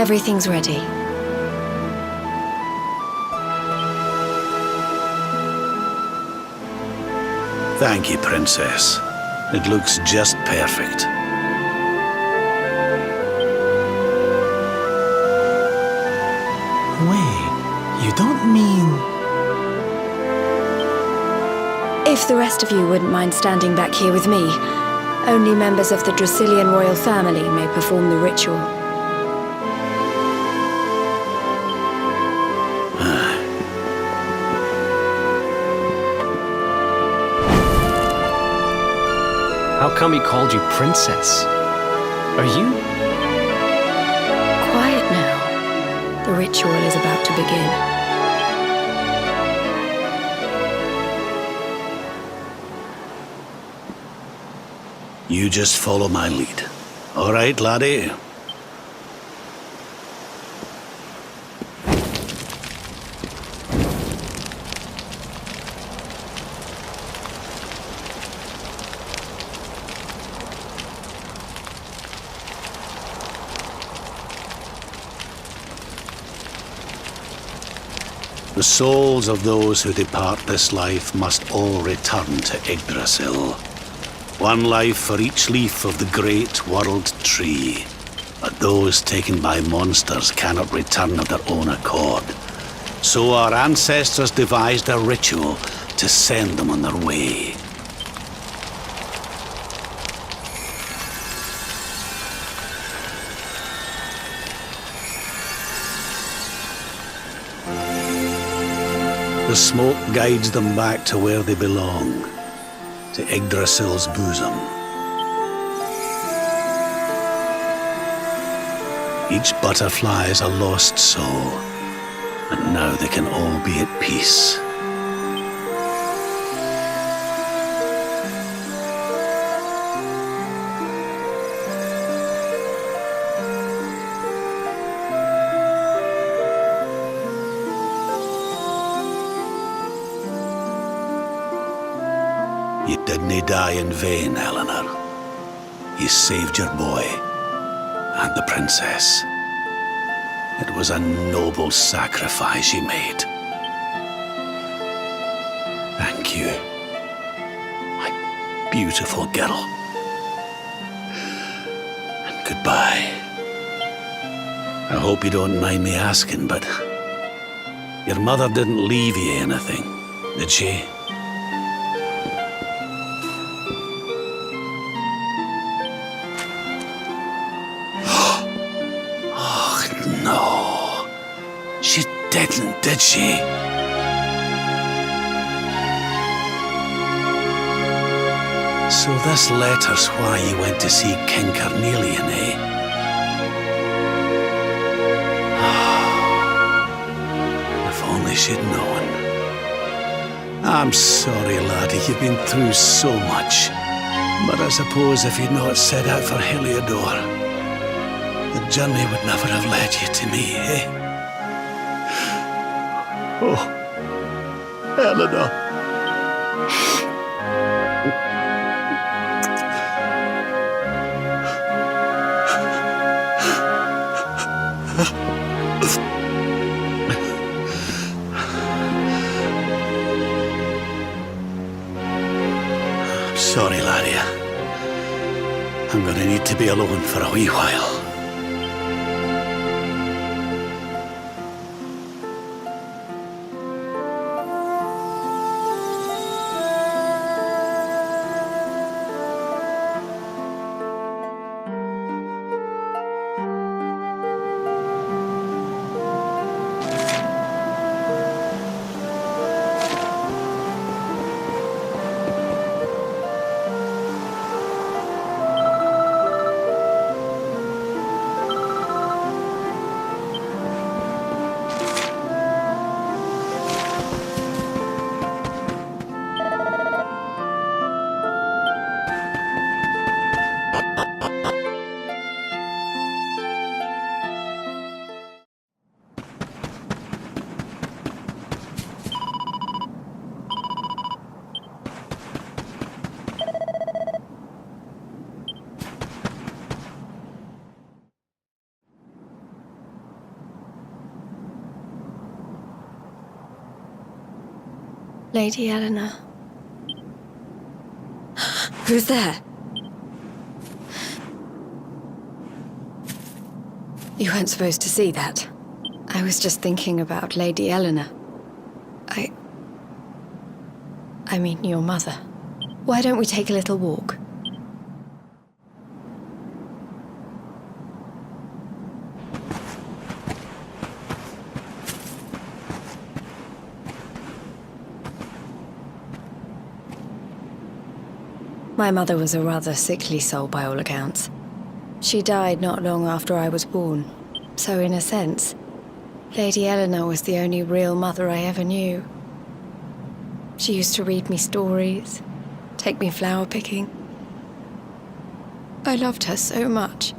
Everything's ready. Thank you, Princess. It looks just perfect. Wait, you don't mean... If the rest of you wouldn't mind standing back here with me, only members of the Dracilian royal family may perform the ritual. How come he called you Princess? Are you? Quiet now. The ritual is about to begin. You just follow my lead. All right, laddie? The souls of those who depart this life must all return to Yggdrasil. One life for each leaf of the great world tree. But those taken by monsters cannot return of their own accord. So our ancestors devised a ritual to send them on their way. The smoke guides them back to where they belong, to Yggdrasil's bosom. Each butterfly is a lost soul, and now they can all be at peace. You didn't die in vain, Eleanor. You saved your boy and the princess. It was a noble sacrifice you made. Thank you, my beautiful girl. And goodbye. I hope you don't mind me asking, but your mother didn't leave you anything, did she? No, she didn't, did she? So this letter's why you went to see King Carnelian, eh? If only she'd known. I'm sorry, laddie, you've been through so much. But I suppose if you'd not set out for Heliodor, the journey would never have led you to me, eh? Oh, Eleanor. I'm sorry, laddie. I'm gonna need to be alone for a wee while. Lady Eleanor. Who's there? You weren't supposed to see that. I was just thinking about Lady Eleanor. I mean, your mother. Why don't we take a little walk? My mother was a rather sickly soul by all accounts. She died not long after I was born, so in a sense, Lady Eleanor was the only real mother I ever knew. She used to read me stories, take me flower picking. I loved her so much.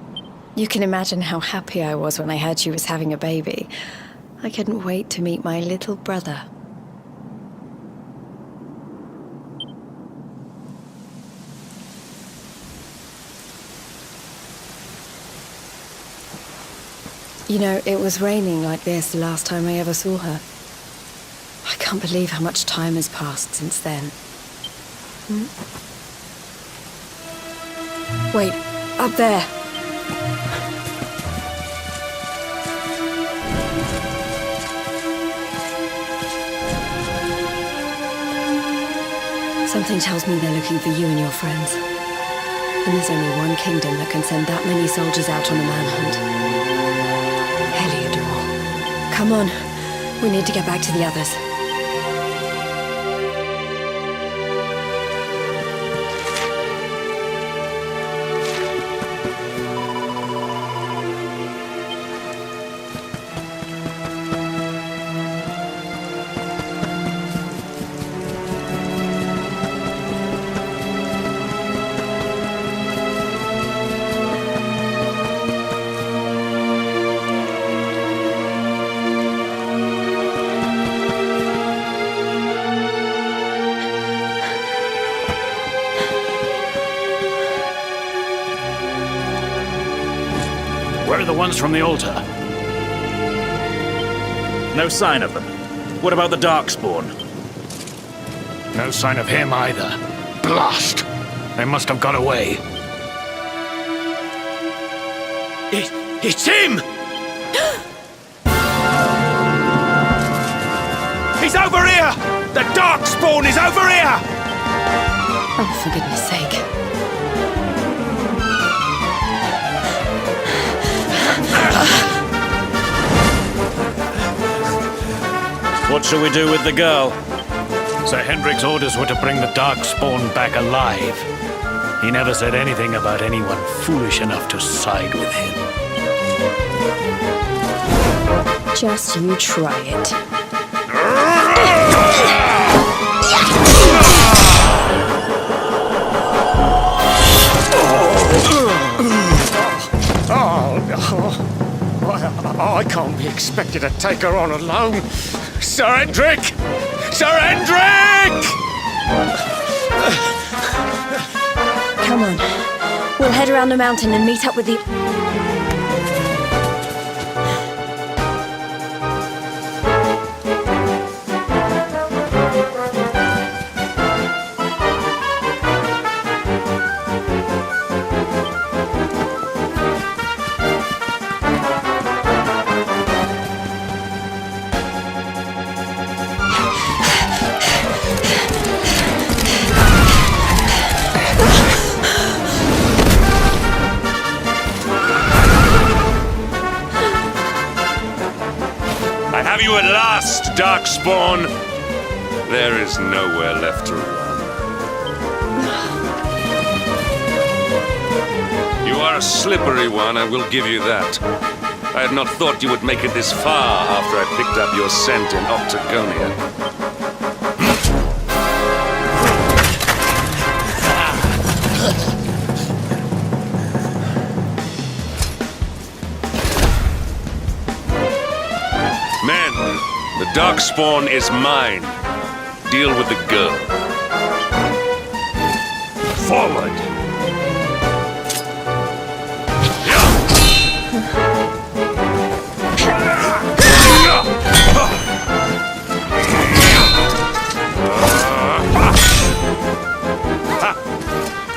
You can imagine how happy I was when I heard she was having a baby. I couldn't wait to meet my little brother. You know, it was raining like this the last time I ever saw her. I can't believe how much time has passed since then. Wait, up there. Something tells me they're looking for you and your friends. And there's only one kingdom that can send that many soldiers out on a manhunt. Come on, we need to get back to the others. Where are the ones from the altar? No sign of them. What about the Darkspawn? No sign of him either. Blast! They must have got away. It's him! He's over here! The Darkspawn is over here! Oh, for goodness sake. What shall we do with the girl? Sir Hendrik's orders were to bring the Darkspawn back alive. He never said anything about anyone foolish enough to side with him. Just you try it. I can't be expected to take her on alone. Sir Hendrik! Sir Hendrik! Come on. We'll head around the mountain and meet up with the... Have you at last, Darkspawn? There is nowhere left to run. You are a slippery one, I will give you that. I had not thought you would make it this far after I picked up your scent in Octagonia. The Darkspawn is mine. Deal with the girl. Forward!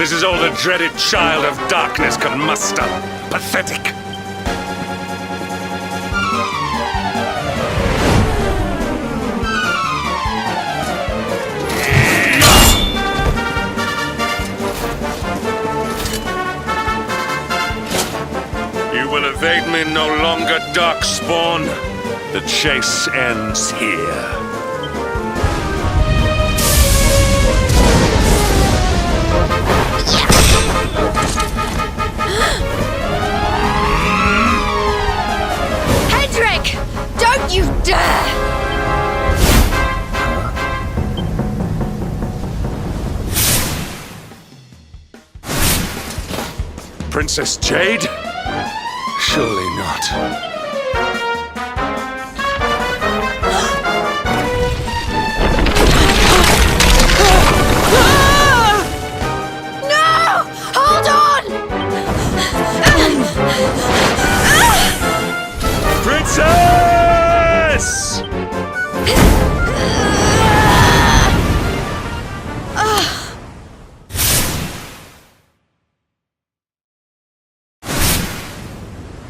This is all the dreaded child of darkness can muster. Pathetic. You will evade me no longer, Darkspawn. The chase ends here. Hendrik! Don't you dare! Princess Jade? Surely not. Princess!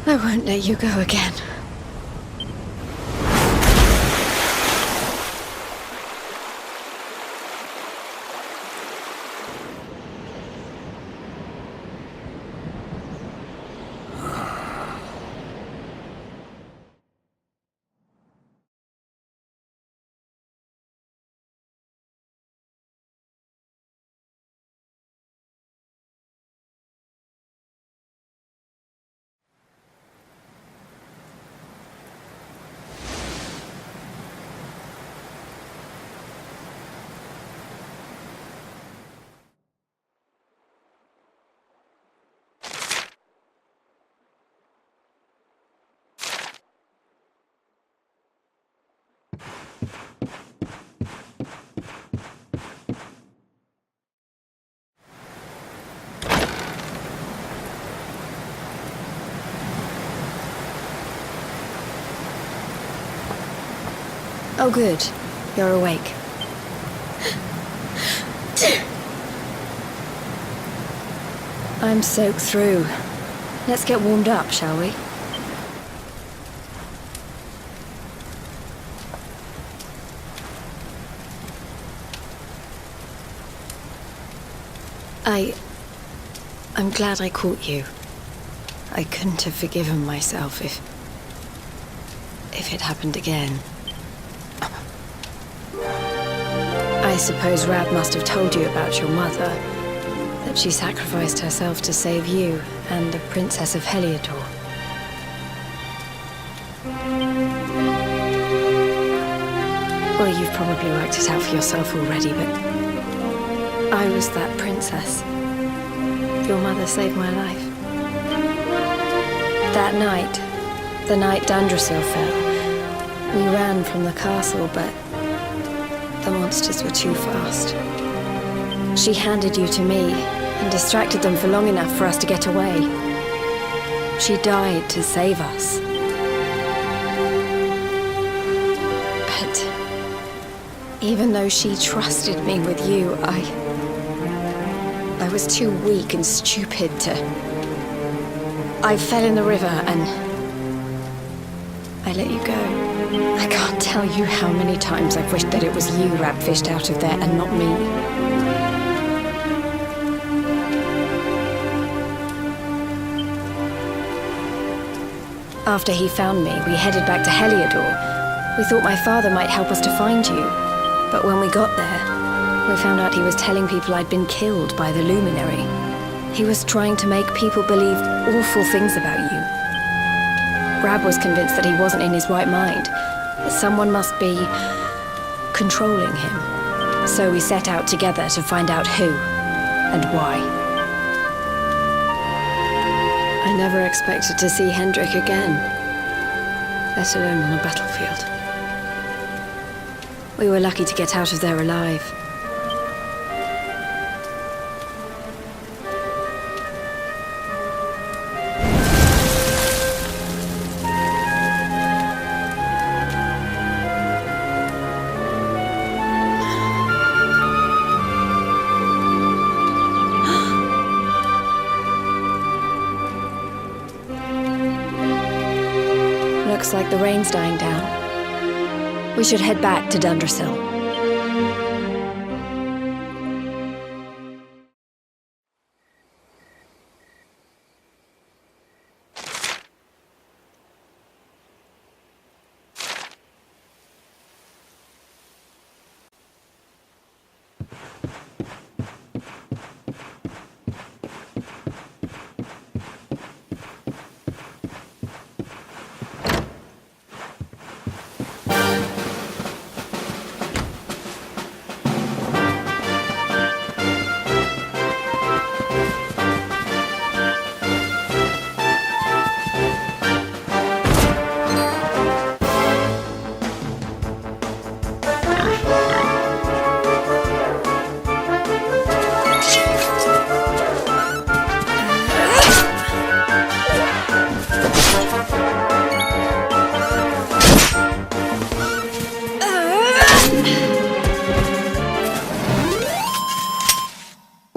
I won't let you go again. Oh, good. You're awake. I'm soaked through. Let's get warmed up, shall we? I'm glad I caught you. I couldn't have forgiven myself if it happened again. I suppose Rab must have told you about your mother, that she sacrificed herself to save you and the Princess of Heliodor. Well, you've probably worked it out for yourself already, but I was that princess. Your mother saved my life. That night, the night Dandrasil fell, we ran from the castle, but the monsters were too fast. She handed you to me and distracted them for long enough for us to get away. She died to save us. But even though she trusted me with you, I was too weak and stupid to... I fell in the river and I let you go. I can't tell you how many times I've wished that it was you Rab fished out of there and not me. After he found me, we headed back to Heliodor. We thought my father might help us to find you. But when we got there, we found out he was telling people I'd been killed by the Luminary. He was trying to make people believe awful things about you. Rab was convinced that he wasn't in his right mind, that someone must be controlling him. So we set out together to find out who and why. I never expected to see Hendrik again, let alone on a battlefield. We were lucky to get out of there alive. Looks like the rain's dying down. We should head back to Dundrasil.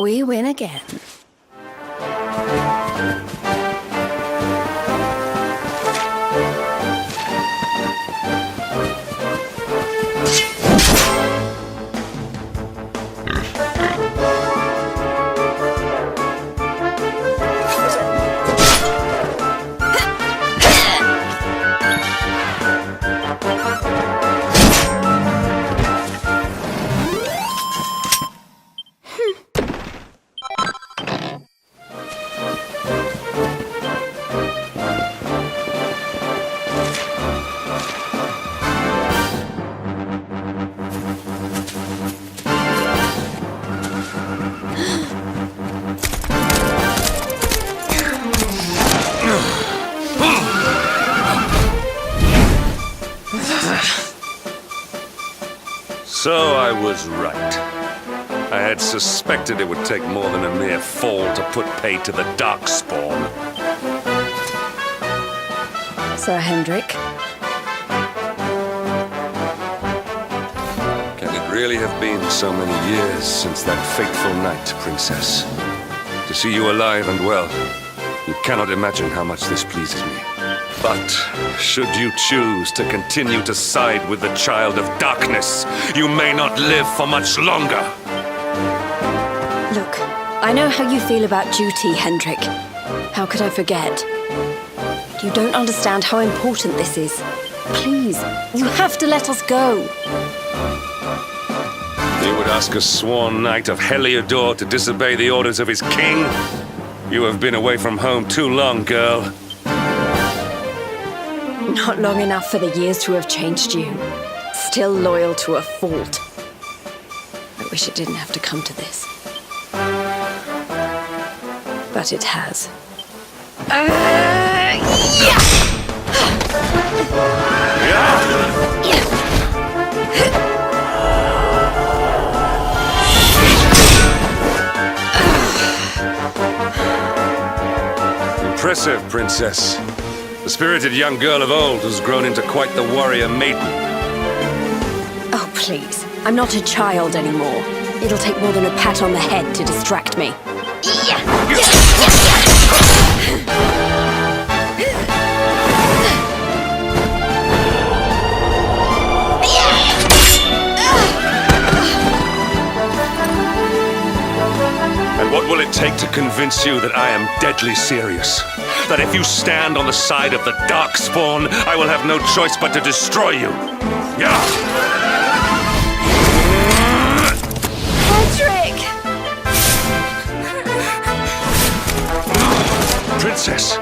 We win again. So I was right. I had suspected it would take more than a mere fall to put pay to the Darkspawn. Sir Hendrik, Can it really have been so many years since that fateful night, Princess? To see you alive and well, you cannot imagine how much this pleases me. But should you choose to continue to side with the Child of Darkness, you may not live for much longer. look, I know how you feel about duty, Hendrik. How could I forget? You don't understand how important this is. Please, you have to let us go. You would ask a sworn knight of Heliodor to disobey the orders of his king? You have been away from home too long, girl. Not long enough for the years to have changed you. Still loyal to a fault. I wish it didn't have to come to this. But it has. Impressive, Princess. The spirited young girl of old has grown into quite the warrior maiden. Oh, please. I'm not a child anymore. It'll take more than a pat on the head to distract me. And what will it take to convince you that I am deadly serious? That if you stand on the side of the Darkspawn, I will have no choice but to destroy you. Yeah! Hendrik! Princess!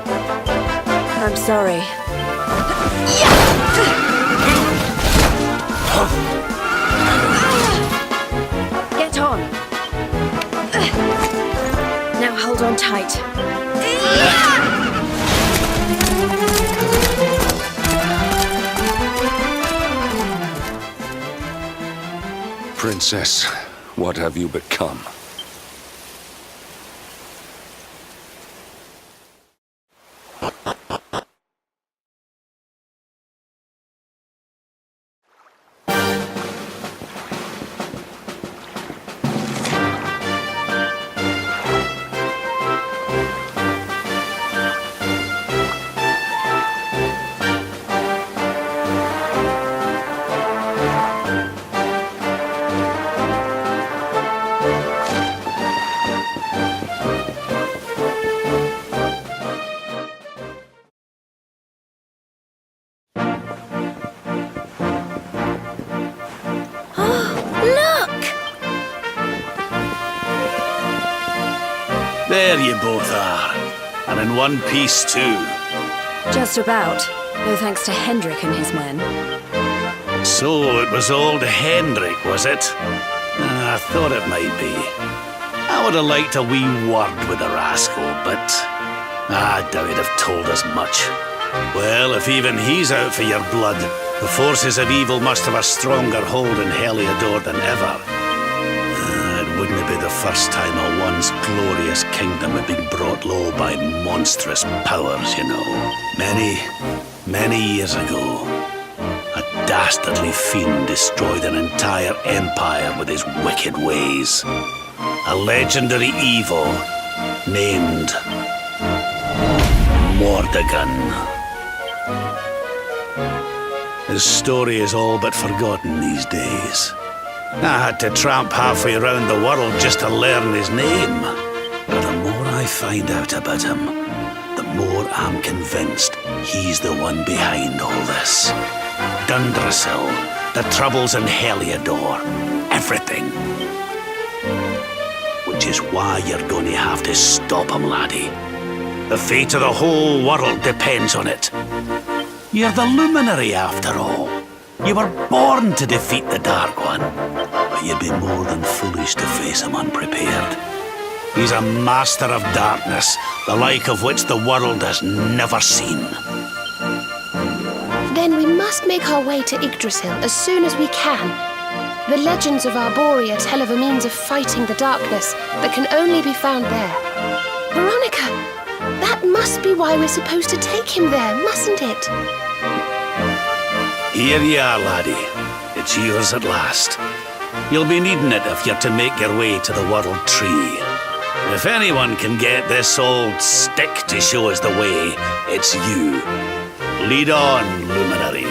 I'm sorry. Get on. Now hold on tight. Princess, what have you become? There you both are. And in one piece, too. Just about. No thanks to Hendrik and his men. So it was old Hendrik, was it? I thought it might be. I would have liked a wee word with the rascal, but I doubt he'd have told us much. Well, if even he's out for your blood, the forces of evil must have a stronger hold in Heliodor than ever. It wouldn't be the first time a once glorious kingdom had been brought low by monstrous powers, you know. Many years ago, a dastardly fiend destroyed an entire empire with his wicked ways. A legendary evil named Mordegon. His story is all but forgotten these days. I had to tramp halfway around the world just to learn his name. But the more I find out about him, the more I'm convinced he's the one behind all this. Dundrasil, the troubles in Heliodor, everything. Which is why you're going to have to stop him, laddie. The fate of the whole world depends on it. You're the luminary, after all. You were born to defeat the Dark One. But you'd be more than foolish to face him unprepared. He's a master of darkness, the like of which the world has never seen. Then we must make our way to Yggdrasil as soon as we can. The legends of Arborea tell of a means of fighting the darkness that can only be found there. Veronica, that must be why we're supposed to take him there, mustn't it? Here you are, laddie. It's yours at last. You'll be needing it if you're to make your way to the World Tree. If anyone can get this old stick to show us the way, it's you. Lead on, luminary.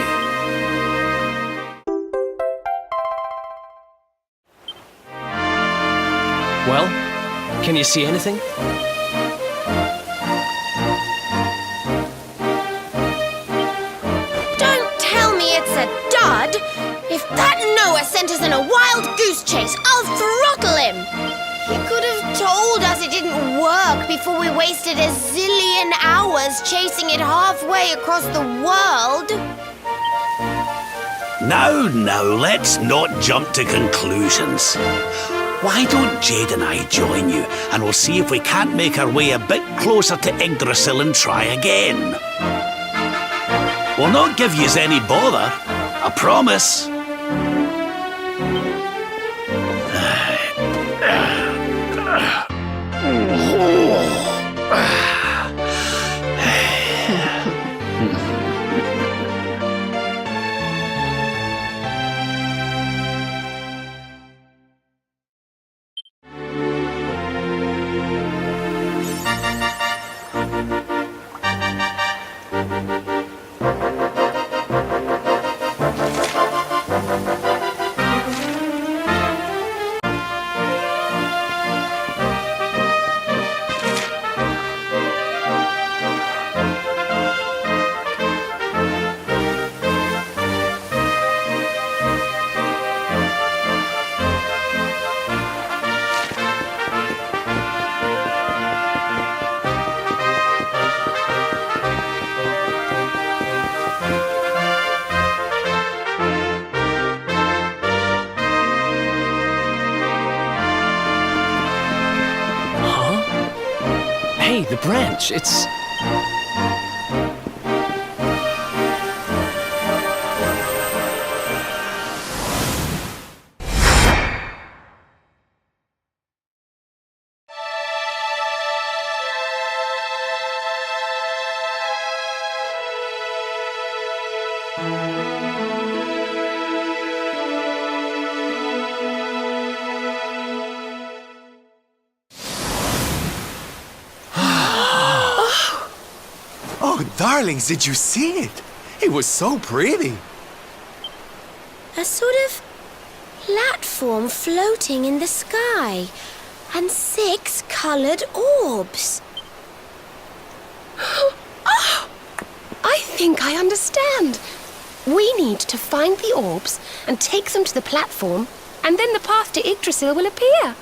Well, can you see anything? Don't tell me it's a dud! If that Noah sent us in a wild goose chase, I'll throttle him! He could have told us it didn't work before we wasted a zillion hours chasing it halfway across the world. Now, let's not jump to conclusions. Why don't Jade and I join you, and we'll see if we can't make our way a bit closer to Yggdrasil and try again. We'll not give yous any bother, I promise. Hey, the branch, it's... Oh, darlings, did you see it? It was so pretty. A sort of platform floating in the sky, and 6 colored orbs. Oh, I think I understand. We need to find the orbs and take them to the platform, and then the path to Yggdrasil will appear.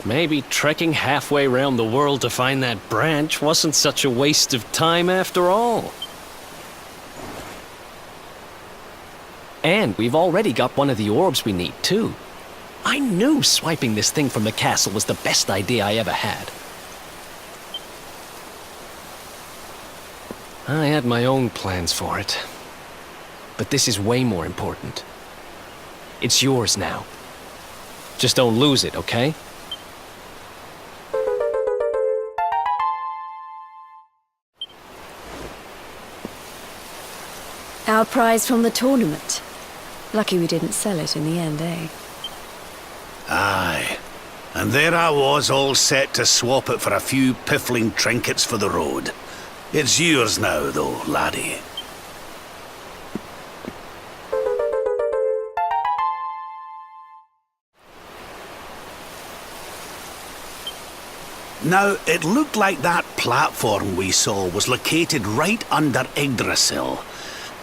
maybe trekking halfway around the world to find that branch wasn't such a waste of time after all. And we've already got one of the orbs we need, too. I knew swiping this thing from the castle was the best idea I ever had. I had my own plans for it. But this is way more important. It's yours now. Just don't lose it, okay? Our prize from the tournament. Lucky we didn't sell it in the end, eh? Aye. And there I was, all set to swap it for a few piffling trinkets for the road. It's yours now, though, laddie. Now, it looked like that platform we saw was located right under Yggdrasil.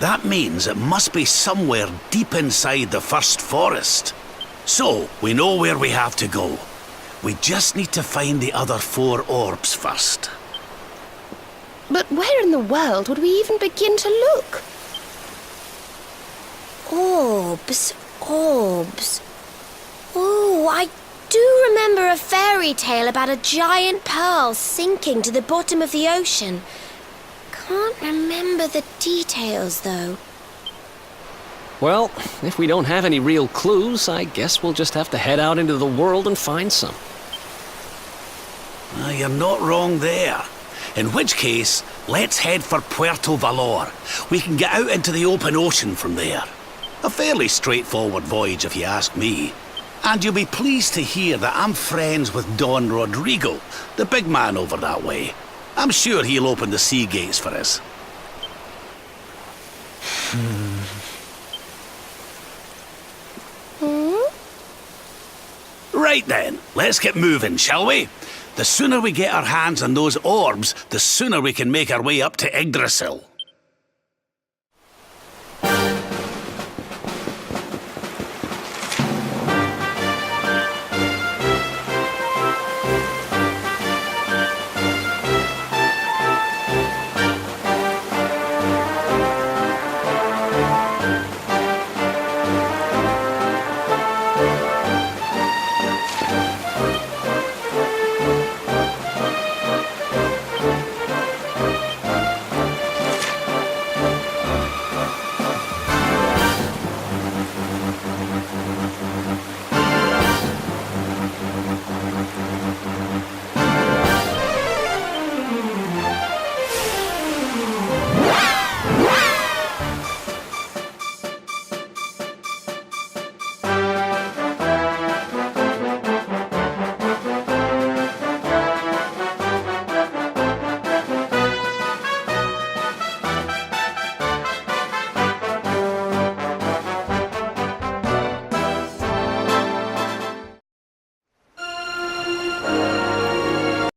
That means it must be somewhere deep inside the first forest. So, we know where we have to go. We just need to find the other 4 orbs first. But where in the world would we even begin to look? Orbs, orbs. Oh, I do remember a fairy tale about a giant pearl sinking to the bottom of the ocean. Can't remember the details, though. Well, if we don't have any real clues, I guess we'll just have to head out into the world and find some. You're not wrong there. In which case, let's head for Puerto Valor. We can get out into the open ocean from there. A fairly straightforward voyage, if you ask me. And you'll be pleased to hear that I'm friends with Don Rodrigo, the big man over that way. I'm sure he'll open the sea gates for us. Right then, let's get moving, shall we? The sooner we get our hands on those orbs, the sooner we can make our way up to Yggdrasil.